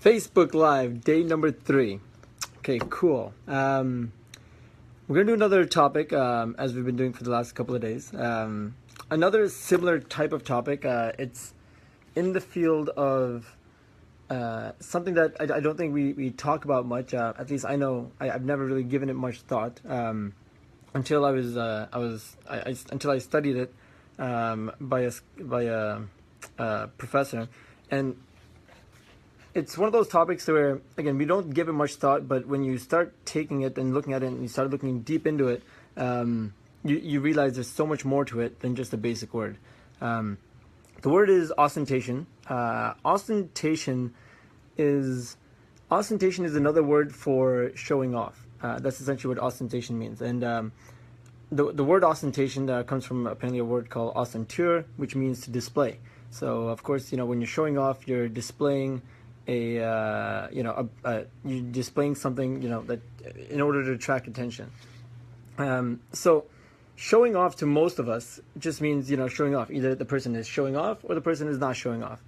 Facebook Live, day number 3. Okay, cool. We're going to do another topic, as we've been doing for the last couple of days. Another similar type of topic. It's in the field of something that I don't think we talk about much. At least I know I've never really given it much thought until until I studied it by a professor. And it's one of those topics where, again, we don't give it much thought, but when you start taking it and looking at it and you start looking deep into it, you realize there's so much more to it than just a basic word. The word is ostentation. Ostentation is another word for showing off. That's essentially what ostentation means. And the word ostentation comes from apparently a word called ostentur, which means to display. So of course, when you're showing off, you're displaying you're displaying something, that in order to attract attention. So showing off to most of us just means, showing off. Either the person is showing off or the person is not showing off.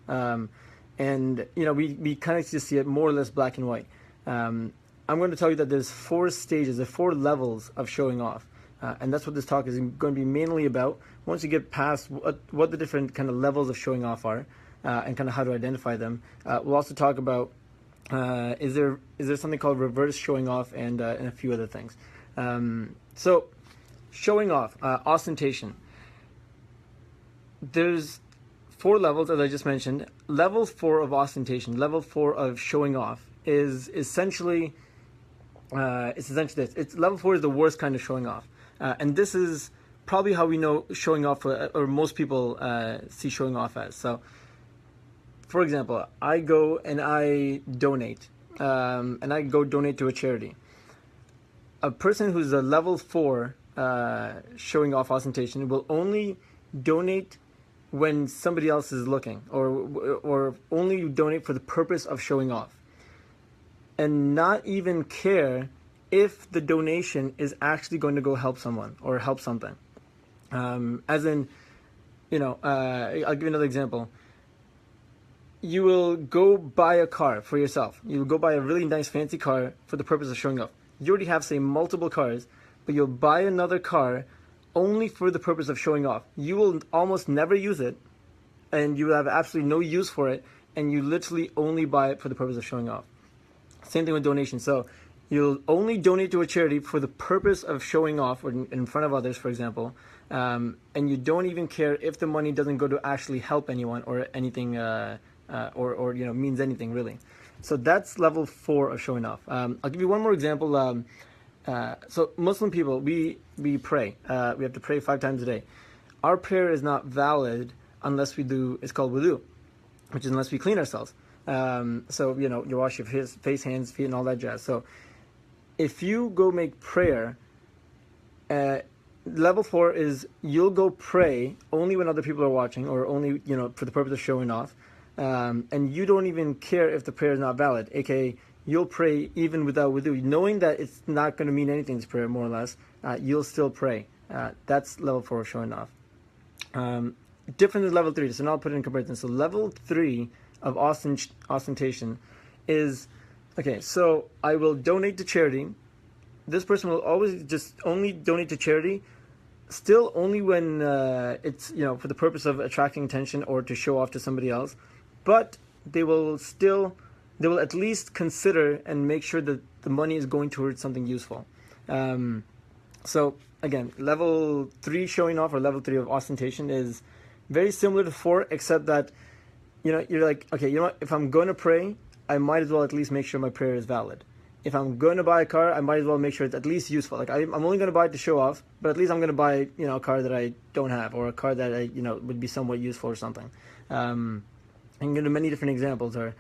And we kind of just see it more or less black and white. I'm going to tell you that there's 4 stages, there's 4 levels of showing off. And that's what this talk is going to be mainly about. Once you get past what the different kind of levels of showing off are, and kind of how to identify them, we'll also talk about is there something called reverse showing off and a few other things. So showing off, ostentation. There's 4 levels, as I just mentioned. Level 4 of ostentation, level 4 of showing off is essentially this. It's level 4 is the worst kind of showing off. And this is probably how we know showing off, or most people see showing off as. So, for example, I go and I donate, and I go donate to a charity. A person who's a level 4 showing off ostentation will only donate when somebody else is looking, or only donate for the purpose of showing off, and not even care if the donation is actually going to go help someone or help something. As in, I'll give you another example. You will go buy a car for yourself. You will go buy a really nice fancy car for the purpose of showing off. You already have, say, multiple cars, but you'll buy another car only for the purpose of showing off. You will almost never use it, and you will have absolutely no use for it, and you literally only buy it for the purpose of showing off. Same thing with donation. So you'll only donate to a charity for the purpose of showing off, or in front of others, for example, and you don't even care if the money doesn't go to actually help anyone or anything, or means anything really. So that's level 4 of showing off. I'll give you one more example. So Muslim people, we pray. We have to pray 5 times a day. Our prayer is not valid unless we do. It's called wudu, which is unless we clean ourselves. So you wash your face, hands, feet, and all that jazz. So if you go make prayer, level 4 is you'll go pray only when other people are watching, or only for the purpose of showing off, and you don't even care if the prayer is not valid. AKA, you'll pray even without wudu, knowing that it's not going to mean anything, this prayer, more or less. You'll still pray. That's level 4 of showing off. Different than level 3. So now I'll put it in comparison. So level 3 of ostentation is, okay, so I will donate to charity. This person will always just only donate to charity, still only when it's for the purpose of attracting attention or to show off to somebody else. But they will at least consider and make sure that the money is going towards something useful. So again, level 3 showing off, or level 3 of ostentation, is very similar to 4, except that you're like, okay, if I'm going to pray, I might as well at least make sure my prayer is valid. If I'm going to buy a car, I might as well make sure it's at least useful. Like I'm only going to buy it to show off, but at least I'm going to buy a car that I don't have, or a car that I would be somewhat useful or something. And many different examples are,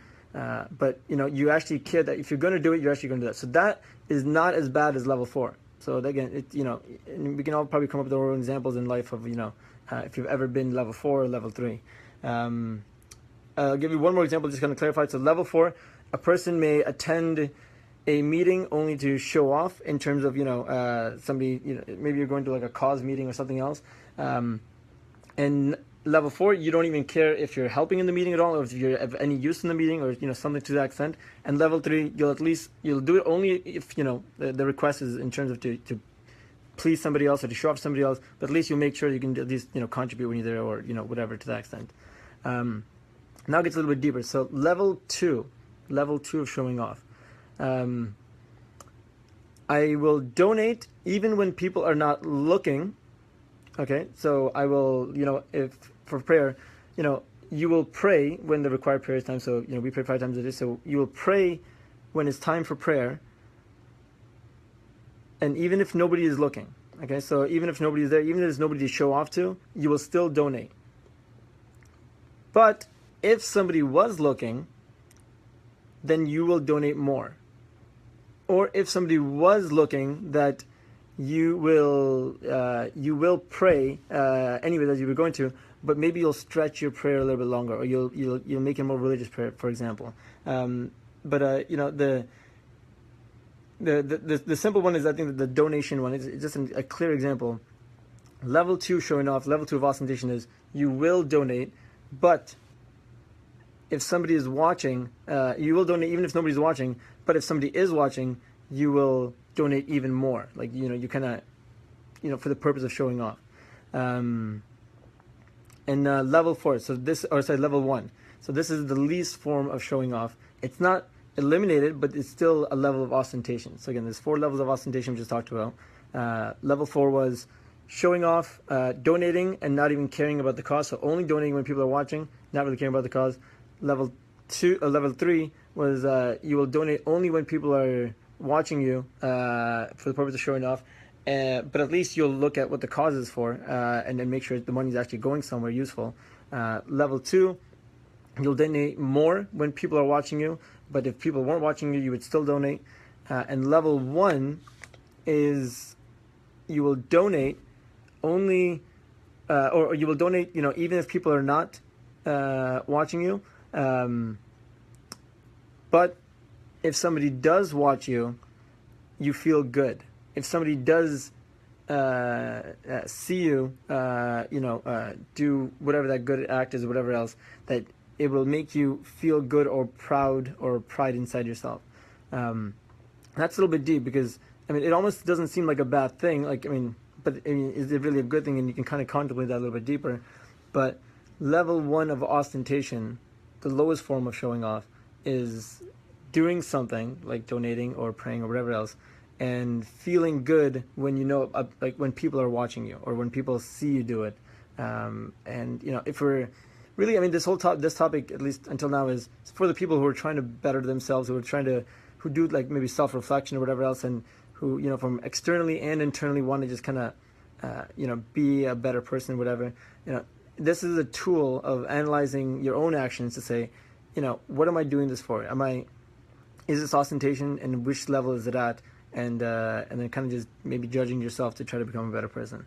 but you actually care that if you're going to do it, you're actually going to do that. So that is not as bad as level 4. So again, we can all probably come up with our own examples in life of if you've ever been level 4 or level 3. I'll give you one more example, just kind of clarify. So level 4, a person may attend a meeting only to show off, in terms of somebody, maybe you're going to like a cause meeting or something else, and Level 4, you don't even care if you're helping in the meeting at all, or if you're of any use in the meeting, or something to that extent. And level 3, you'll do it only if the request is in terms of to please somebody else or to show off somebody else. But at least you'll make sure you can at least contribute when you're there, or whatever to that extent. Now it gets a little bit deeper. So level 2 of showing off. I will donate even when people are not looking. Okay, so I will, if for prayer, you will pray when the required prayer is time. So, we pray 5 times a day. So you will pray when it's time for prayer. And even if nobody is looking, okay, so even if nobody is there, even if there's nobody to show off to, you will still donate. But if somebody was looking, then you will donate more. Or if somebody was looking, that you will pray anyway as you were going to, but maybe you'll stretch your prayer a little bit longer, or you'll make it more religious prayer, for example. The simple one is, I think, the donation one. It's just a clear example. Level 2 showing off, level 2 of ostentation is you will donate, but if somebody is watching, you will donate even if nobody's watching. But if somebody is watching, you will donate even more. Like, you kind of, for the purpose of showing off. And level 4, level 1. So this is the least form of showing off. It's not eliminated, but it's still a level of ostentation. So again, there's 4 levels of ostentation we just talked about. Level 4 was showing off, donating, and not even caring about the cause. So only donating when people are watching, not really caring about the cause. Level 3 was you will donate only when people are watching you for the purpose of showing off. But at least you'll look at what the cause is for, and then make sure the money is actually going somewhere useful. Level 2, you'll donate more when people are watching you, but if people weren't watching you, you would still donate. And level 1 is you will donate only, or you will donate, even if people are not watching you. But if somebody does watch you, you feel good. If somebody does see you, do whatever that good act is, whatever else, that it will make you feel good or proud or pride inside yourself. That's a little bit deep, because it almost doesn't seem like a bad thing. But is it really a good thing? And you can kind of contemplate that a little bit deeper. But level 1 of ostentation, the lowest form of showing off, is doing something like donating or praying or whatever else, and feeling good when like when people are watching you, or when people see you do it. And if we're really, this topic, at least until now, is for the people who are trying to better themselves, who do like maybe self-reflection or whatever else, and who from externally and internally want to just kind of be a better person, whatever. This is a tool of analyzing your own actions to say, what am I doing this for? Is this ostentation, and which level is it at? And then kind of just maybe judging yourself to try to become a better person.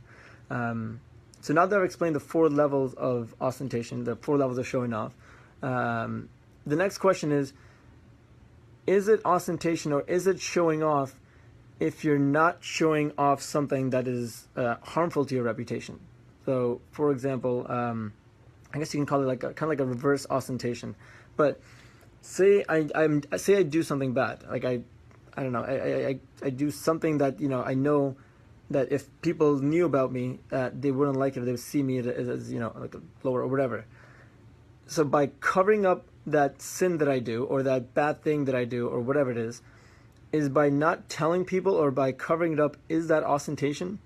So now that I've explained the 4 levels of ostentation, the 4 levels of showing off, the next question is it ostentation or is it showing off if you're not showing off something that is harmful to your reputation? So, for example, I guess you can call it kind of like a reverse ostentation. But say I do something bad, like I don't know, I do something that I know that if people knew about me, they wouldn't like it. They would see me as like a lower or whatever. So by covering up that sin that I do, or that bad thing that I do, or whatever it is by not telling people, or by covering it up, is that ostentation?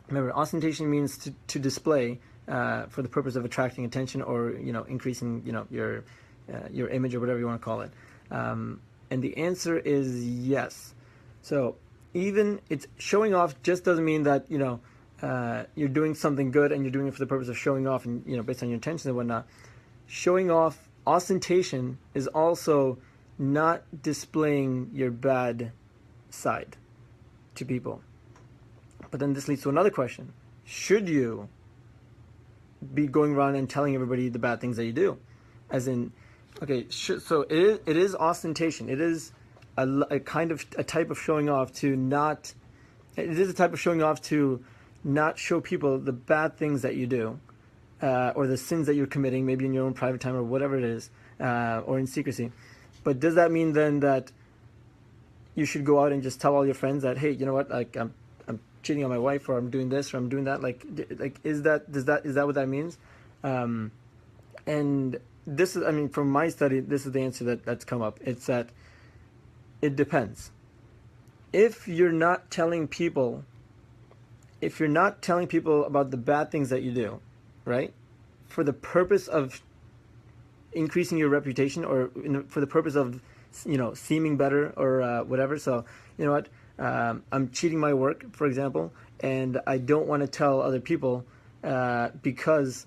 Remember, ostentation means to display for the purpose of attracting attention, or increasing your image, or whatever you want to call it. And the answer is yes. So even it's showing off just doesn't mean that you're doing something good and you're doing it for the purpose of showing off, and based on your intentions and whatnot. Showing off, ostentation, is also not displaying your bad side to people. But then this leads to another question: should you be going around and telling everybody the bad things that you do? As in, okay, so it is ostentation. It is a type of showing off to not. It is a type of showing off to not show people the bad things that you do, or the sins that you're committing, maybe in your own private time or whatever it is, or in secrecy. But does that mean then that you should go out and just tell all your friends that, hey, you know what, like I'm cheating on my wife, or I'm doing this, or I'm doing that? Like is that what that means? And this is, I mean, from my study, this is the answer that's come up. It's that it depends. If you're not telling people about the bad things that you do, right, for the purpose of increasing your reputation, or for the purpose of, seeming better, or whatever. So, you know what, I'm cheating my work, for example, and I don't want to tell other people because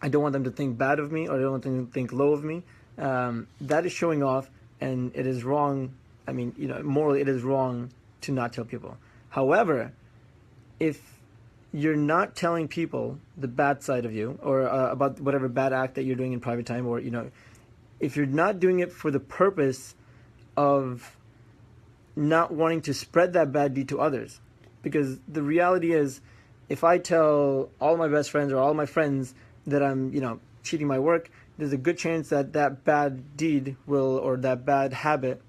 I don't want them to think bad of me, or I don't want them to think low of me. That is showing off, and it is wrong. I mean, morally, it is wrong to not tell people. However, if you're not telling people the bad side of you, or about whatever bad act that you're doing in private time, or if you're not doing it for the purpose of not wanting to spread that bad deed to others, because the reality is, if I tell all my best friends or all my friends that I'm cheating my work, there's a good chance that that bad deed will, or that bad habit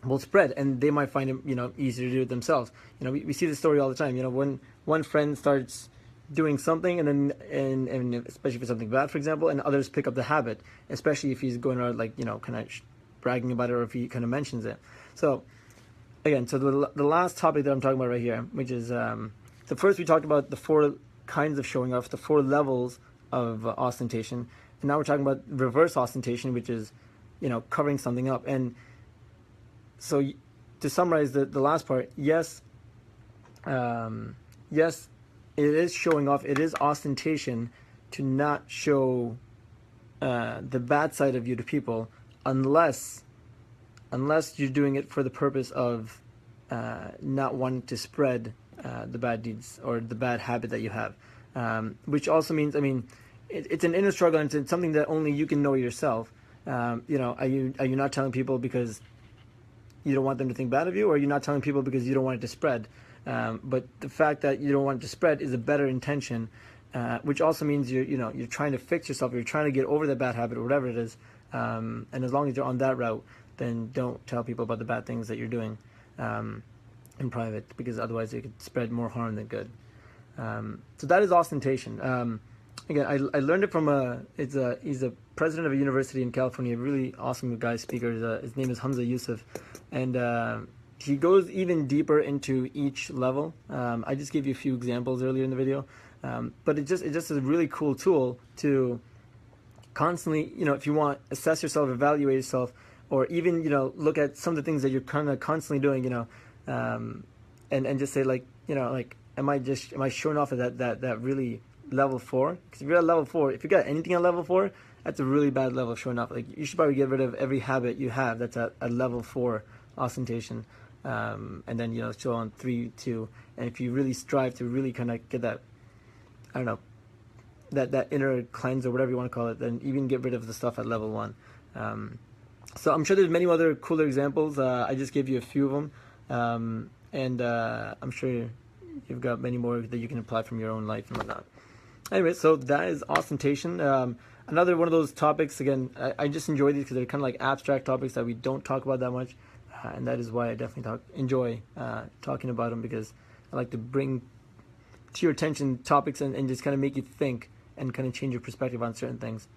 will spread, and they might find it easier to do it themselves. We see this story all the time. When one friend starts doing something, and then and especially for something bad, for example, and others pick up the habit, especially if he's going around kind of bragging about it, or if he kind of mentions it. So again, so the last topic that I'm talking about right here, which is so first we talked about the 4 kinds of showing off, the 4 levels of ostentation, and now we're talking about reverse ostentation, which is covering something up. And so to summarize the last part, yes, yes, it is showing off. It is ostentation to not show the bad side of you to people, unless you're doing it for the purpose of not wanting to spread the bad deeds or the bad habit that you have, which also means, I mean, it's an inner struggle, and it's something that only you can know yourself. Are you not telling people because you don't want them to think bad of you, or you're not telling people because you don't want it to spread? But the fact that you don't want it to spread is a better intention, which also means you're trying to fix yourself, you're trying to get over that bad habit, or whatever it is. And as long as you're on that route, then don't tell people about the bad things that you're doing in private, because otherwise it could spread more harm than good. So that is ostentation. Again, I learned it from he's a president of a university in California, a really awesome guy, speaker. His name is Hamza Yusuf, and he goes even deeper into each level. I just gave you a few examples earlier in the video, but it just is a really cool tool to constantly, if you want, assess yourself, evaluate yourself, or even look at some of the things that you're kind of constantly doing, and just say am I showing off at that really level 4? Because if you're at level 4, if you got anything at level 4, that's a really bad level of showing off. Like, you should probably get rid of every habit you have that's at a level 4 ostentation, and then show on 3, 2, and if you really strive to really kind of get that, I don't know, that inner cleanse, or whatever you want to call it, then even get rid of the stuff at level 1. So I'm sure there's many other cooler examples. I just gave you a few of them, and I'm sure you've got many more that you can apply from your own life and whatnot. Anyway, so that is ostentation. Another one of those topics, again, I just enjoy these because they're kind of like abstract topics that we don't talk about that much, and that is why I definitely enjoy talking about them, because I like to bring to your attention topics and just kind of make you think and kind of change your perspective on certain things,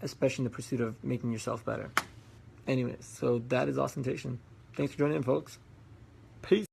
especially in the pursuit of making yourself better. Anyway, so that is ostentation. Thanks for joining in, folks. Peace.